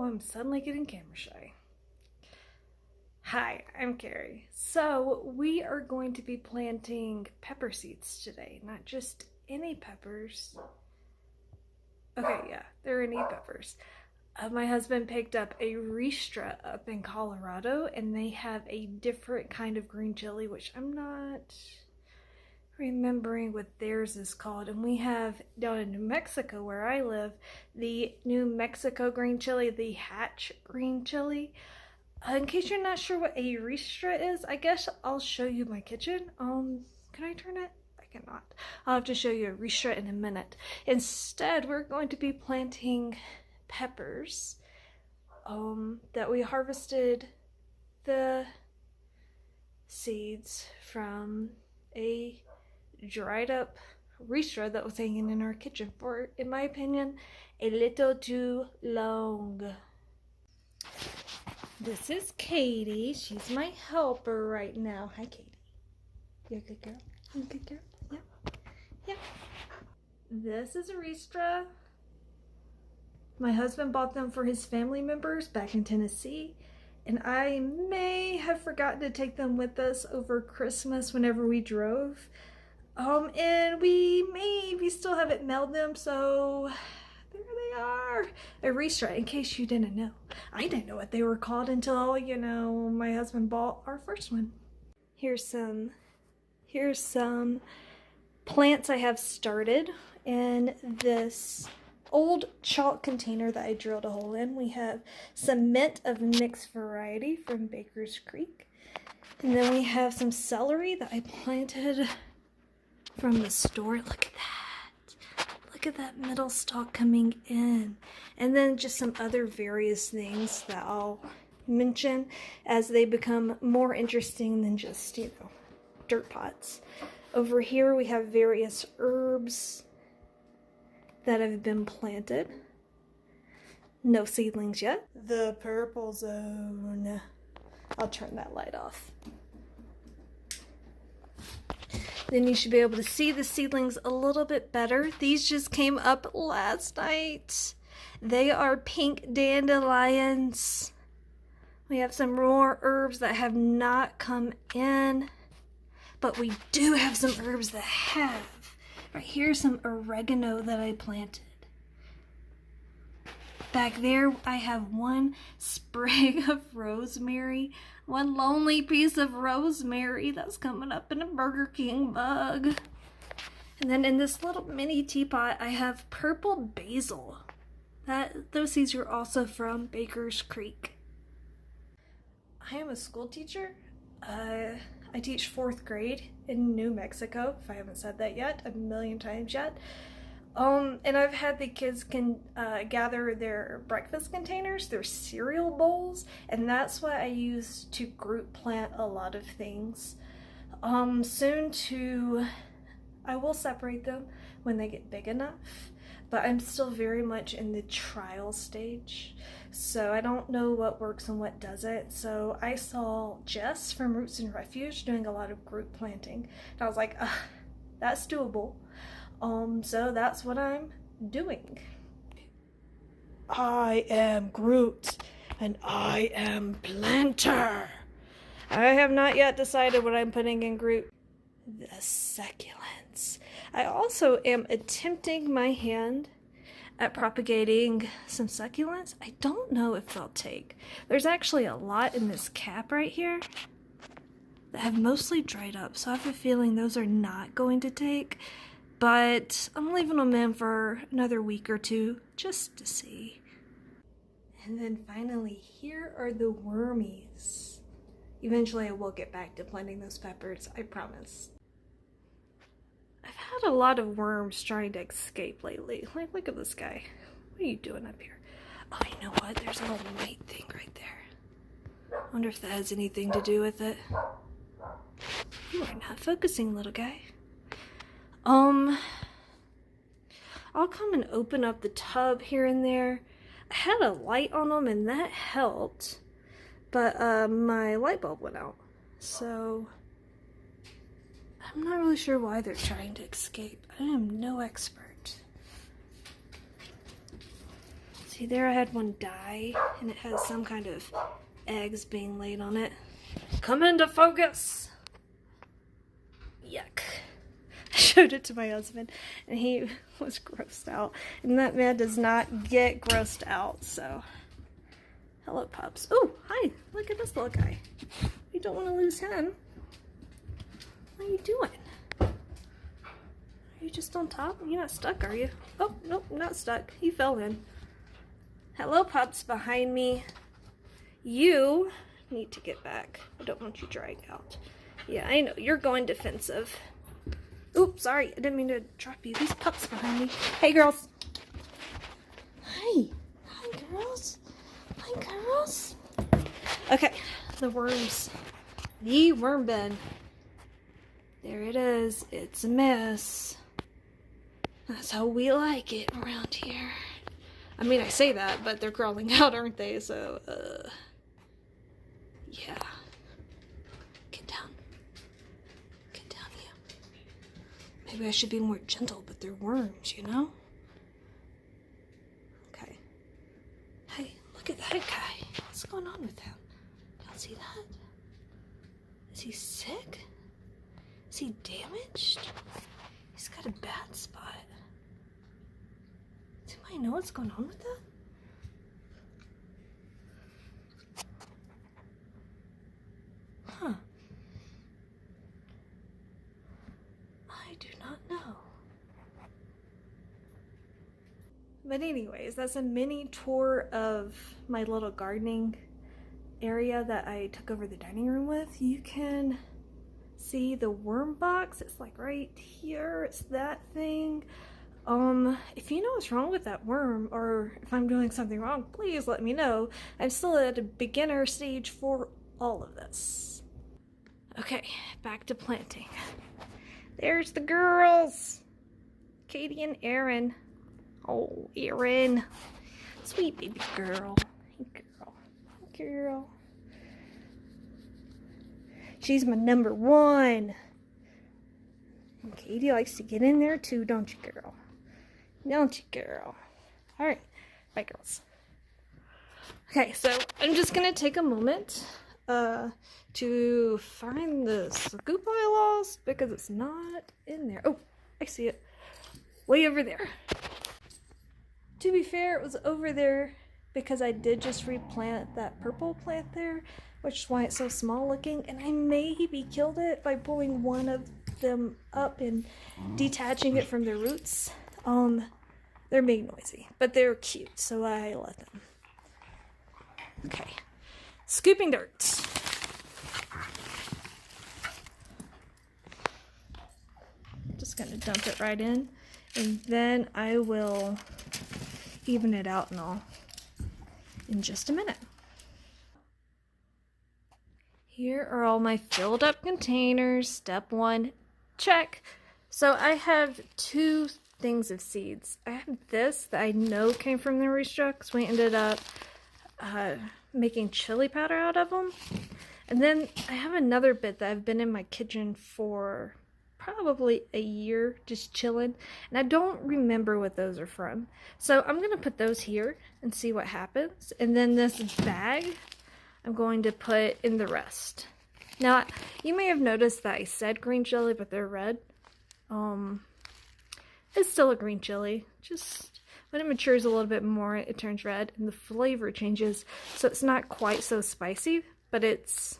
I'm suddenly getting camera shy. Hi, I'm Carrie. So we are going to be planting pepper seeds today, not just any peppers. Okay, yeah, they're any peppers. My husband picked up a Ristra up in Colorado, and they have a different kind of green chili, which I'm not remembering what theirs is called. And we have down in New Mexico, where I live, the New Mexico green chili, the Hatch green chili. In case you're not sure what a Ristra is, I guess I'll show you my kitchen. Can I turn it? I cannot. I'll have to show you a Ristra in a minute. Instead, we're going to be planting peppers that we harvested the seeds from a dried up Ristra that was hanging in our kitchen for, in my opinion, a little too long. This is Katie. She's my helper right now. Hi, Katie. You're a good girl? You a good girl? Yeah. Yeah. This is a Ristra. My husband bought them for his family members back in Tennessee, and I may have forgotten to take them with us over Christmas whenever we drove. And we maybe still haven't mailed them, so there they are. A Ristra, in case you didn't know. I didn't know what they were called until, my husband bought our first one. Here's some plants I have started in this old chalk container that I drilled a hole in. We have some mint of mixed variety from Baker's Creek. And then we have some celery that I planted from the store. Look at that. Look at that middle stalk coming in. And then just some other various things that I'll mention as they become more interesting than just, dirt pots. Over here we have various herbs that have been planted. No seedlings yet. The purple zone. I'll turn that light off. Then you should be able to see the seedlings a little bit better. These just came up last night. They are pink dandelions. We have some more herbs that have not come in, but we do have some herbs that have. Right here's some oregano that I planted. Back there, I have one sprig of rosemary, one lonely piece of rosemary that's coming up in a Burger King bug. And then in this little mini teapot, I have purple basil. Those seeds are also from Baker's Creek. I am a school teacher. I teach 4th grade in New Mexico, if I haven't said that yet, a million times yet. And I've had the kids gather their breakfast containers, their cereal bowls, and that's what I use to group plant a lot of things. I will separate them when they get big enough, but I'm still very much in the trial stage. So I don't know what works and what doesn't. So I saw Jess from Roots and Refuge doing a lot of group planting. And I was like, that's doable. So that's what I'm doing. I am Groot, and I am Planter. I have not yet decided what I'm putting in Groot. The succulents. I also am attempting my hand at propagating some succulents. I don't know if they'll take. There's actually a lot in this cap right here that have mostly dried up, so I have a feeling those are not going to take. But I'm leaving them in for another week or two just to see. And then finally, here are the wormies. Eventually I will get back to planting those peppers, I promise. I've had a lot of worms trying to escape lately. Like, look at this guy. What are you doing up here? Oh, you know what? There's a little white thing right there. I wonder if that has anything to do with it. You are not focusing, little guy. I'll come and open up the tub here and there. I had a light on them and that helped, but my light bulb went out, so I'm not really sure why they're trying to escape. I am no expert. See there, I had one die, and it has some kind of eggs being laid on it. Come into focus! Yuck. I showed it to my husband, and he was grossed out. And that man does not get grossed out, so... Hello, pups. Oh, hi! Look at this little guy. You don't want to lose him. What are you doing? Are you just on top? You're not stuck, are you? Oh, nope, not stuck. He fell in. Hello, pups behind me. You need to get back. I don't want you dragged out. Yeah, I know. You're going defensive. Oops, sorry. I didn't mean to drop you. These pups behind me. Hey, girls. Hi. Hi, girls. Hi, girls. Okay, the worms. The worm bin. There it is. It's a mess. That's how we like it around here. I mean, I say that, but they're crawling out, aren't they? So, yeah. Get down. Get down, you. Maybe I should be more gentle, but they're worms, you know? Okay. Hey, look at that guy. What's going on with him? Y'all see that? Is he sick? Is he damaged? He's got a bad spot. Does anybody know what's going on with that? Huh. I do not know. But anyways, that's a mini tour of my little gardening area that I took over the dining room with. You can see the worm box. It's like right here. It's that thing. If you know what's wrong with that worm, or if I'm doing something wrong, please let me know. I'm still at a beginner stage for all of this. Okay, back to planting. There's the girls. Katie and Erin. Oh, Erin. Sweet baby girl. Hey, girl. Hey, girl. She's my number one. And Katie likes to get in there too, don't you, girl? Don't you, girl? Alright. Bye, girls. Okay, so I'm just going to take a moment to find the scoop I lost because it's not in there. Oh, I see it. Way over there. To be fair, it was over there because I did just replant that purple plant there, which is why it's so small looking, and I maybe killed it by pulling one of them up and detaching it from the roots. They're being noisy, but they're cute, so I let them. Okay, scooping dirt. Just gonna dump it right in, and then I will even it out and all in just a minute. Here are all my filled up containers. Step one, check. So I have two things of seeds. I have this that I know came from the rooster because we ended up making chili powder out of them. And then I have another bit that I've been in my kitchen for probably a year, just chilling. And I don't remember what those are from. So I'm going to put those here and see what happens. And then this bag, I'm going to put in the rest. Now, you may have noticed that I said green chili, but they're red. It's still a green chili. Just when it matures a little bit more, it turns red and the flavor changes. So it's not quite so spicy, but it's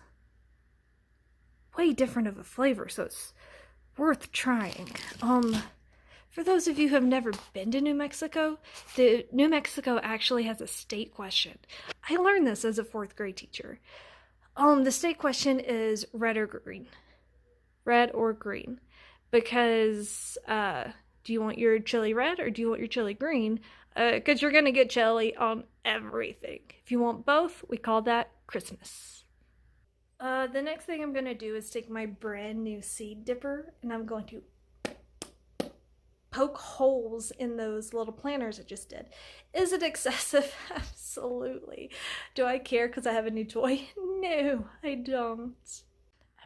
way different of a flavor. So it's worth trying. For those of you who have never been to New Mexico, New Mexico actually has a state question. I learned this as a 4th grade teacher. The state question is red or green. Red or green. Because, do you want your chili red or do you want your chili green? Because you're going to get chili on everything. If you want both, we call that Christmas. The next thing I'm going to do is take my brand new seed dipper and I'm going to poke holes in those little planters I just did. Is it excessive? Absolutely. Do I care because I have a new toy? No, I don't.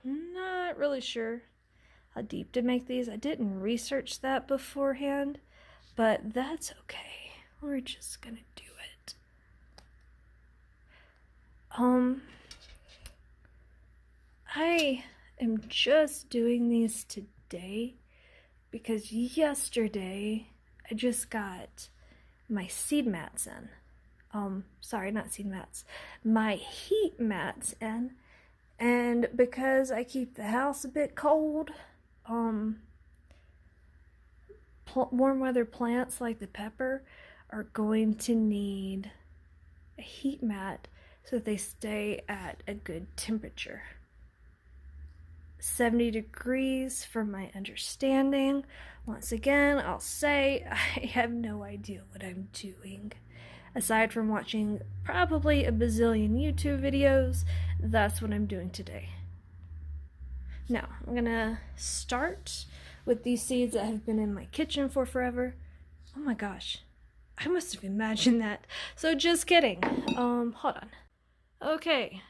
I'm not really sure how deep to make these. I didn't research that beforehand, but that's okay. We're just gonna do it. I am just doing these today because yesterday I just got my seed mats in. Sorry, not seed mats. My heat mats in. And because I keep the house a bit cold, warm weather plants like the pepper are going to need a heat mat so that they stay at a good temperature. 70 degrees from my understanding. Once again, I'll say I have no idea what I'm doing. Aside from watching probably a bazillion YouTube videos, that's what I'm doing today. Now, I'm gonna start with these seeds that have been in my kitchen for forever. Oh my gosh, I must have imagined that. So just kidding. Hold on. Okay,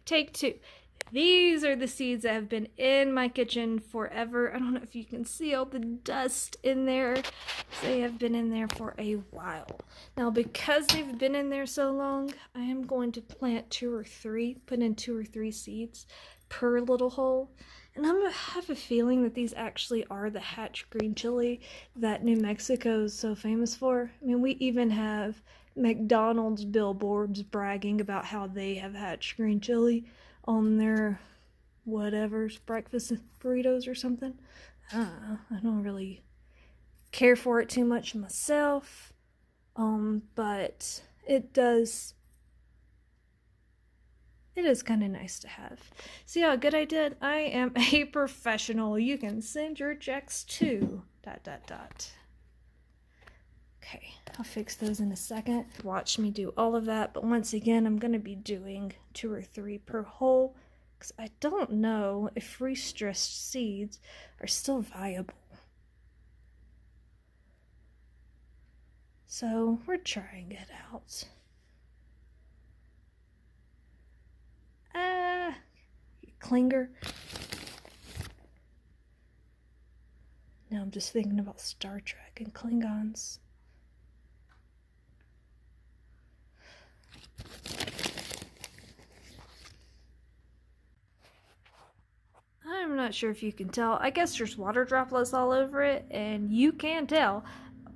take two. These are the seeds that have been in my kitchen forever. I don't know if you can see all the dust in there. They have been in there for a while. Now, because they've been in there so long, I am going to plant put in 2 or 3 seeds per little hole. And I'm gonna have a feeling that these actually are the hatch green chili that New Mexico is so famous for. I mean, we even have McDonald's billboards bragging about how they have hatch green chili on their whatever's breakfast burritos or something. I don't really care for it too much myself, but it is kind of nice to have. See how good I did? I am a professional. You can send your checks to ... Okay, I'll fix those in a second. Watch me do all of that, but once again, I'm going to be doing 2 or 3 per hole because I don't know if free-stressed seeds are still viable. So we're trying it out. Klinger. Now I'm just thinking about Star Trek and Klingons. I'm not sure if you can tell. I guess there's water droplets all over it, and you can tell,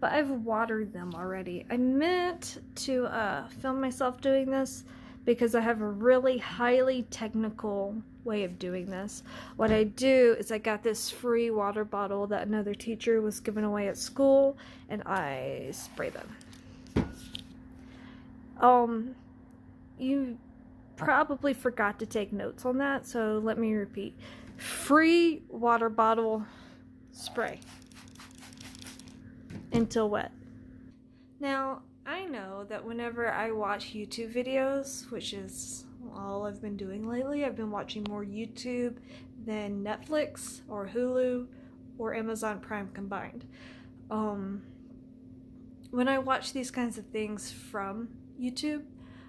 but I've watered them already. I meant to film myself doing this because I have a really highly technical way of doing this. What I do is I got this free water bottle that another teacher was giving away at school, and I spray them. You probably forgot to take notes on that, so let me repeat. Free water bottle spray until wet. Now, I know that whenever I watch YouTube videos, which is all I've been doing lately, I've been watching more YouTube than Netflix or Hulu or Amazon Prime combined. When I watch these kinds of things from YouTube,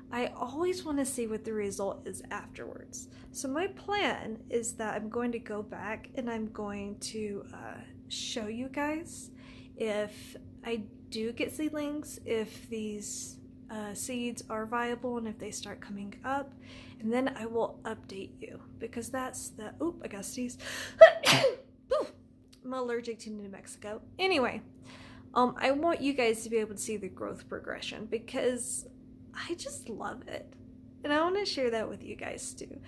I always want to see what the result is afterwards. So my plan is that I'm going to go back and I'm going to show you guys if I do get seedlings, if these seeds are viable and if they start coming up, and then I will update you because that's the, oop, I got sneeze. I'm allergic to New Mexico. Anyway, I want you guys to be able to see the growth progression because I just love it. And I want to share that with you guys too.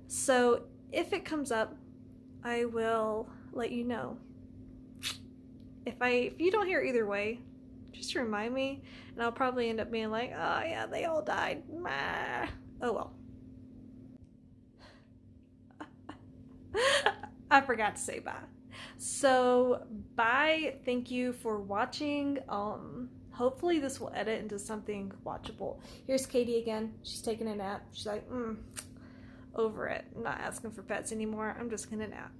So if it comes up, I will let you know. If you don't hear either way, just remind me, and I'll probably end up being like, oh yeah, they all died. Oh well. I forgot to say bye. So bye, thank you for watching. Hopefully this will edit into something watchable. Here's Katie again. She's taking a nap. She's like, over it. I'm not asking for pets anymore. I'm just gonna nap.